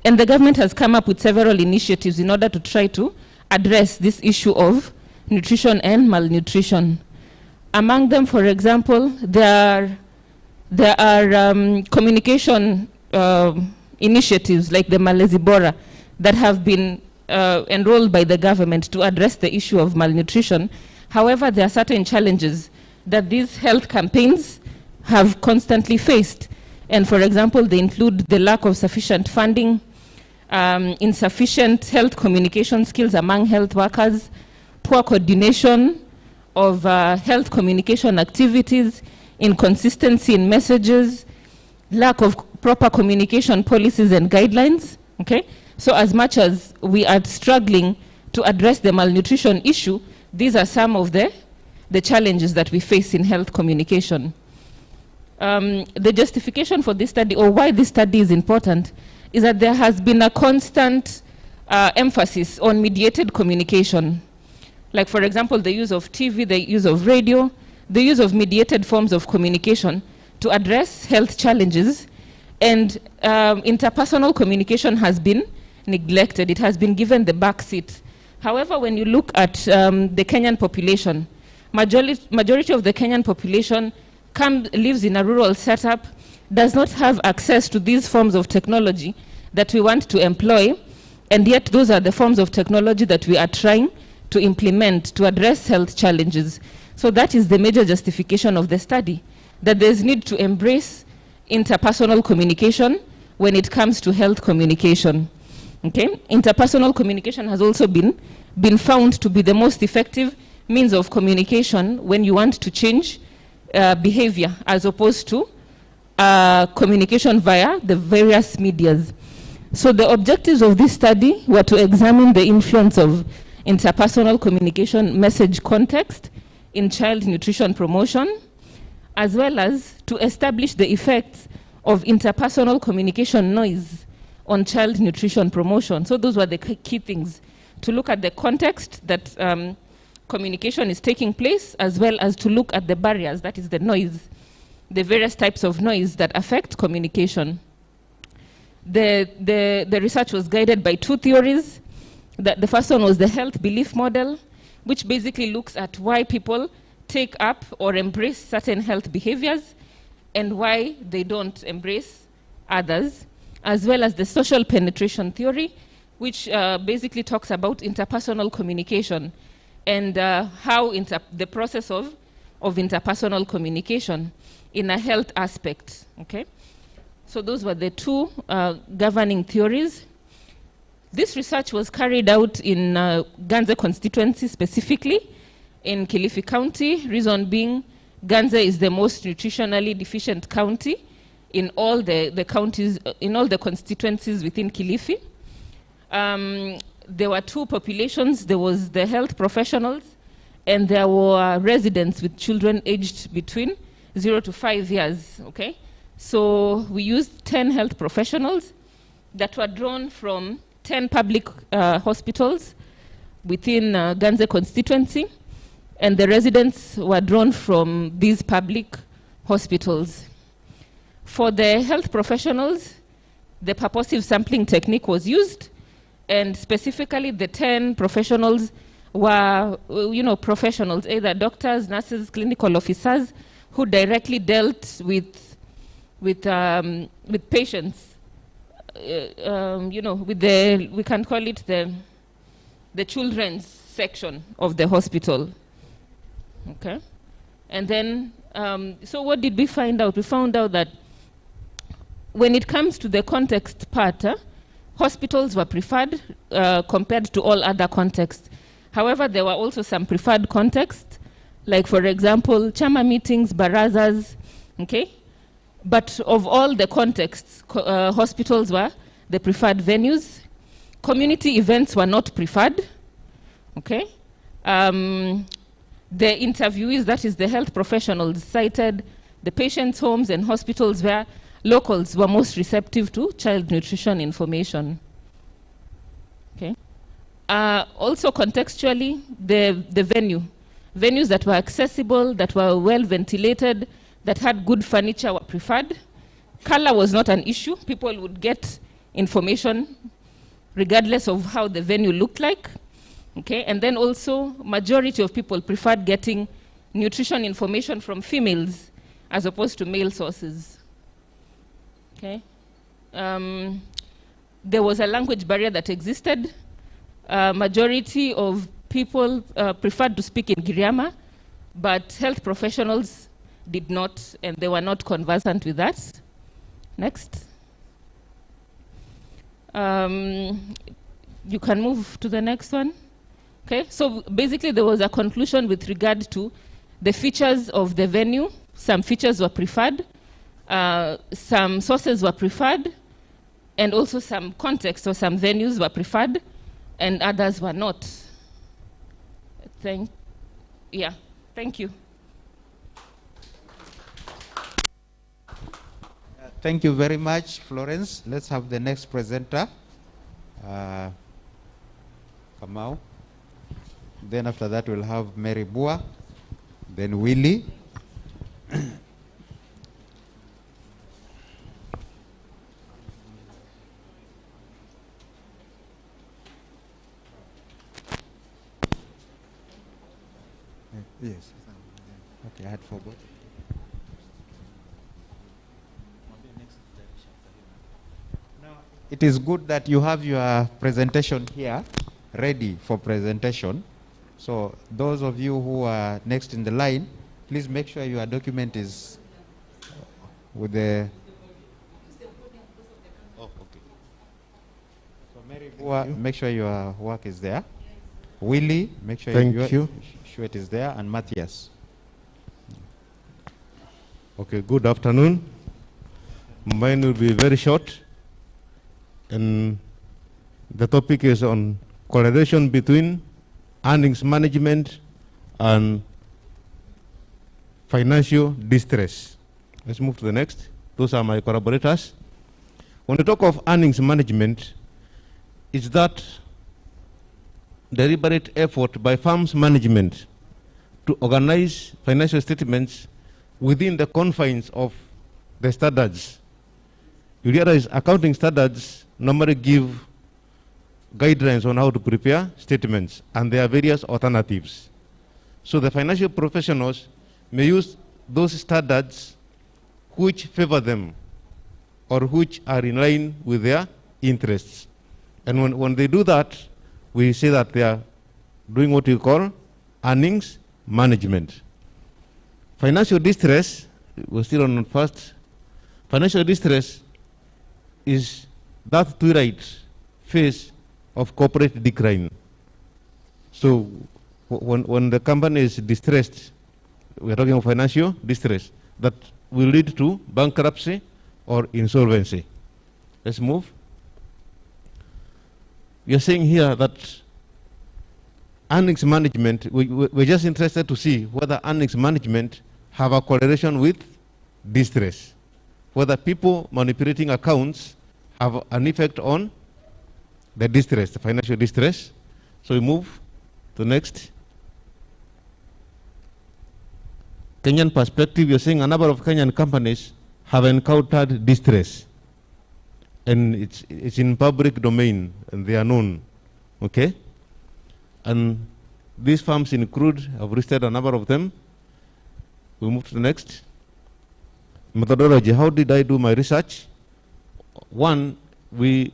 And the government has come up with several initiatives in order to try to address this issue of nutrition and malnutrition. Among them, for example, there are communication initiatives like the Malezi Bora that have been enrolled by the government to address the issue of malnutrition. However, there are certain challenges that these health campaigns have constantly faced. And for example, they include the lack of sufficient funding, insufficient health communication skills among health workers, poor coordination of health communication activities, inconsistency in messages, lack of proper communication policies and guidelines, okay? So as much as we are struggling to address the malnutrition issue, these are some of the challenges that we face in health communication. The justification for this study, or why this study is important, is that there has been a constant emphasis on mediated communication. Like, for example, the use of TV, the use of radio, the use of mediated forms of communication to address health challenges. And interpersonal communication has been neglected. It has been given the back seat. However, when you look at the Kenyan population, majority of the Kenyan population lives in a rural setup, does not have access to these forms of technology that we want to employ, and yet those are the forms of technology that we are trying to implement to address health challenges. So that is the major justification of the study, that there's need to embrace interpersonal communication when it comes to health communication. Okay? Interpersonal communication has also been found to be the most effective means of communication when you want to change behavior, as opposed to communication via the various medias. So the objectives of this study were to examine the influence of interpersonal communication message context in child nutrition promotion, as well as to establish the effects of interpersonal communication noise on child nutrition promotion. So those were the key things, to look at the context that communication is taking place, as well as to look at the barriers, that is the noise, the various types of noise that affect communication. The research was guided by two theories. The first one was the health belief model, which basically looks at why people take up or embrace certain health behaviors and why they don't embrace others, as well as the social penetration theory, which basically talks about interpersonal communication and how the process of interpersonal communication in a health aspect, okay? So those were the two governing theories. This research was carried out in Ganze constituency, specifically in Kilifi County. Reason being, Ganze is the most nutritionally deficient county in all the counties, in all the constituencies within Kilifi. There were two populations. There was the health professionals, and there were residents with children aged between 0 to 5 years, okay? So we used 10 health professionals that were drawn from 10 public hospitals within Ganze constituency, and the residents were drawn from these public hospitals. For the health professionals, the purposive sampling technique was used, and specifically the 10 professionals were, professionals, either doctors, nurses, clinical officers, who directly dealt with patients. With we can call it the children's section of the hospital. Okay, and then so what did we find out? We found out that when it comes to the context part, hospitals were preferred compared to all other contexts. However, there were also some preferred contexts, like for example, chama meetings, barazas, okay? But of all the contexts, hospitals were the preferred venues. Community events were not preferred, okay? The interviewees, that is the health professionals, cited the patients' homes and hospitals where locals were most receptive to child nutrition information, okay? Also contextually, the venues that were accessible, that were well ventilated, that had good furniture were preferred. Color was not an issue. People would get information regardless of how the venue looked like. Okay, and then also majority of people preferred getting nutrition information from females as opposed to male sources. Okay, there was a language barrier that existed. Majority of people preferred to speak in Giriama, but health professionals did not, and they were not conversant with that. Next. You can move to the next one. Okay, so basically there was a conclusion with regard to the features of the venue. Some features were preferred, some sources were preferred, and also some context or some venues were preferred, and others were not. Thank you. Thank you very much, Florence. Let's have the next presenter, Kamau. Then after that, we'll have Mary Bua, then Willie. Yes. Okay, I had forgot. It is good that you have your presentation here ready for presentation. So those of you who are next in the line, please make sure your document is with the... Oh, okay. So Mary Bua, make sure your work is there. Willie, make sure sure it is there, and Matthias. Okay, good afternoon. Mine will be very short. And the topic is on correlation between earnings management and financial distress. Let's move to the next. Those are my collaborators. When we talk of earnings management, it's that deliberate effort by firms management to organize financial statements within the confines of the standards. You realize accounting standards normally give guidelines on how to prepare statements, and there are various alternatives. So the financial professionals may use those standards which favor them or which are in line with their interests. And when they do that, we say that they are doing what we call earnings management. Financial distress, we're still on first. Financial distress is that twilight phase of corporate decline. So when the company is distressed, we're talking of financial distress that will lead to bankruptcy or insolvency. Let's move. We are saying here that earnings management, we're just interested to see whether earnings management have a correlation with distress, whether people manipulating accounts have an effect on the distress, the financial distress. So we move to next. Kenyan perspective, you're saying a number of Kenyan companies have encountered distress, and it's in public domain and they are known, okay? And these firms include, I've listed a number of them. We move to the next. Methodology, how did I do my research? One, we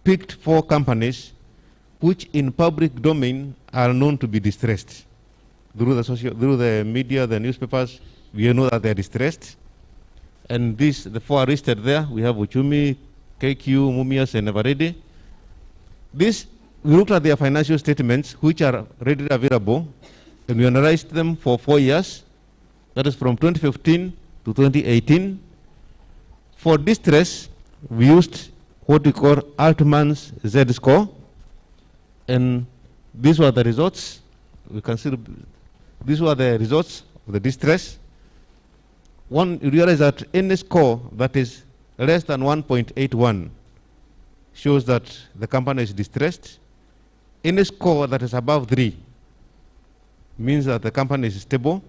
picked 4 companies which in public domain are known to be distressed. Through the media, the newspapers, we know that they're distressed. And the 4 are listed there. We have Uchumi, KQ, Mumias, and Eveready. We looked at their financial statements, which are readily available, and we analyzed them for 4 years. That is from 2015 to 2018. For distress, we used what we call Altman's Z-score, and these were the results. We consider these were the results of the distress. One, you realize that any score that is less than 1.81 shows that the company is distressed. Any score that is above 3 means that the company is stable,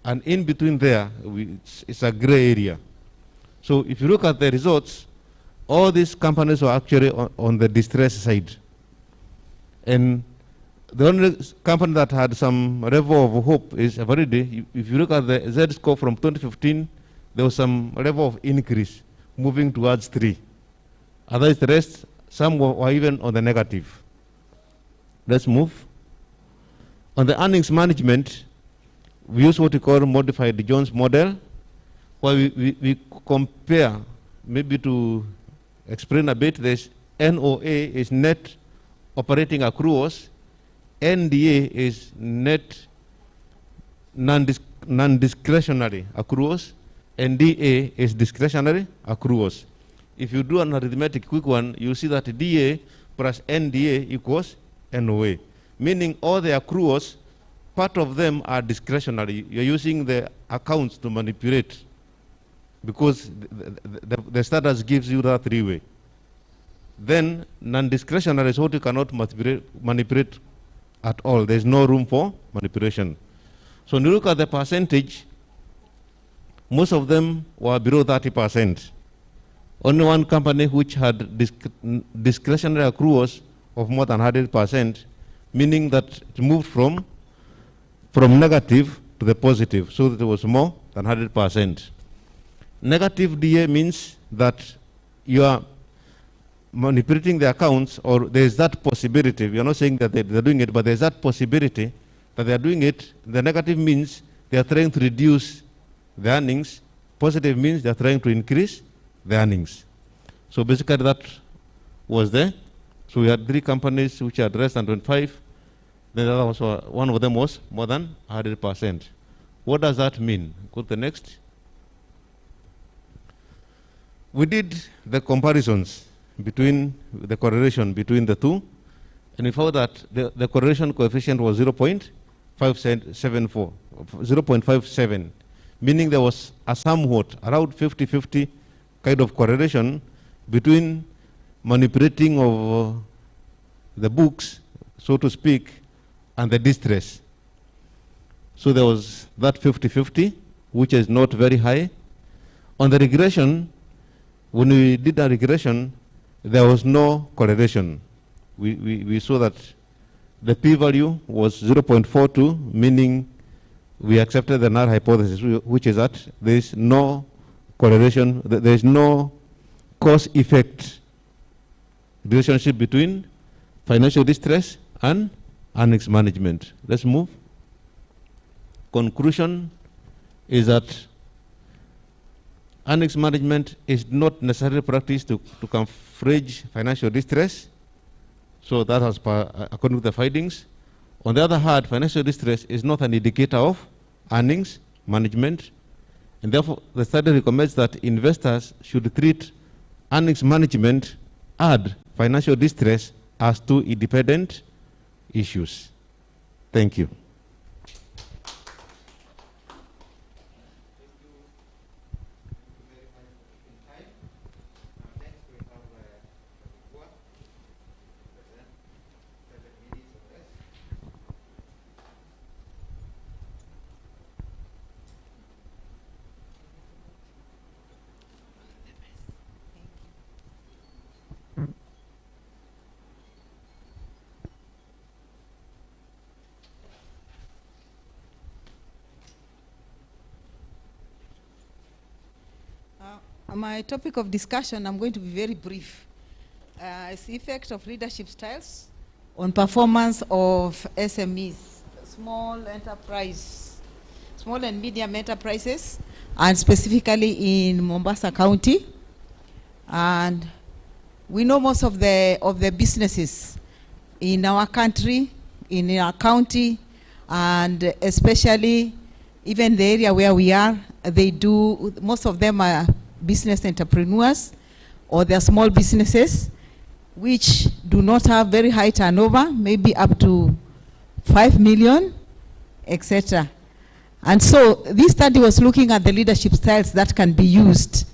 and in between there, it's a gray area. So if you look at the results, all these companies were actually on the distress side. And the only company that had some level of hope is Eveready. If you look at the Z-score from 2015, there was some level of increase moving towards 3. Otherwise, the rest, some were even on the negative. Let's move. On the earnings management, we use what we call modified Jones model, where we compare, maybe to explain a bit, this NOA is net operating accruals, NDA is net non-discretionary accruals, and DA is discretionary accruals. If you do an arithmetic quick one, you see that DA plus NDA equals NOA, meaning all the accruals, part of them are discretionary. You're using the accounts to manipulate, because the status gives you that three-way. Then non-discretionary is what you cannot manipulate at all. There's no room for manipulation. So when you look at the percentage, most of them were below 30%. Only one company which had discretionary accruals of more than 100%, meaning that it moved from negative to the positive, so that it was more than 100%. Negative DA means that you are manipulating the accounts, or there is that possibility. We are not saying that they're doing it, but there's that possibility that they are doing it. The negative means they are trying to reduce the earnings. Positive means they are trying to increase the earnings. So basically that was there. So we had 3 companies which had less than 25. Then the other was, one of them was more than 100%. What does that mean? Go to the next. We did the comparisons between the correlation between the two, and we found that the correlation coefficient was 0.57, meaning there was a somewhat around 50-50 kind of correlation between manipulating of the books, so to speak, and the distress. So there was that 50-50, which is not very high. On the regression, when we did a regression, there was no correlation. We saw that the p-value was 0.42, meaning we accepted the null hypothesis, which is that there is no correlation, there is no cause-effect relationship between financial distress and earnings management. Let's move. Conclusion is that earnings management is not necessarily practiced to coverage financial distress. So that has, according to the findings. On the other hand, financial distress is not an indicator of earnings management. And therefore, the study recommends that investors should treat earnings management and financial distress as 2 independent issues. Thank you. My topic of discussion, I'm going to be very brief. It's the effect of leadership styles on performance of SMEs, small and medium enterprises, and specifically in Mombasa County. And we know most of the businesses in our country, in our county, and especially even the area where we are, most of them are business entrepreneurs, or they're small businesses which do not have very high turnover, maybe up to 5 million, etc. And so this study was looking at the leadership styles that can be used.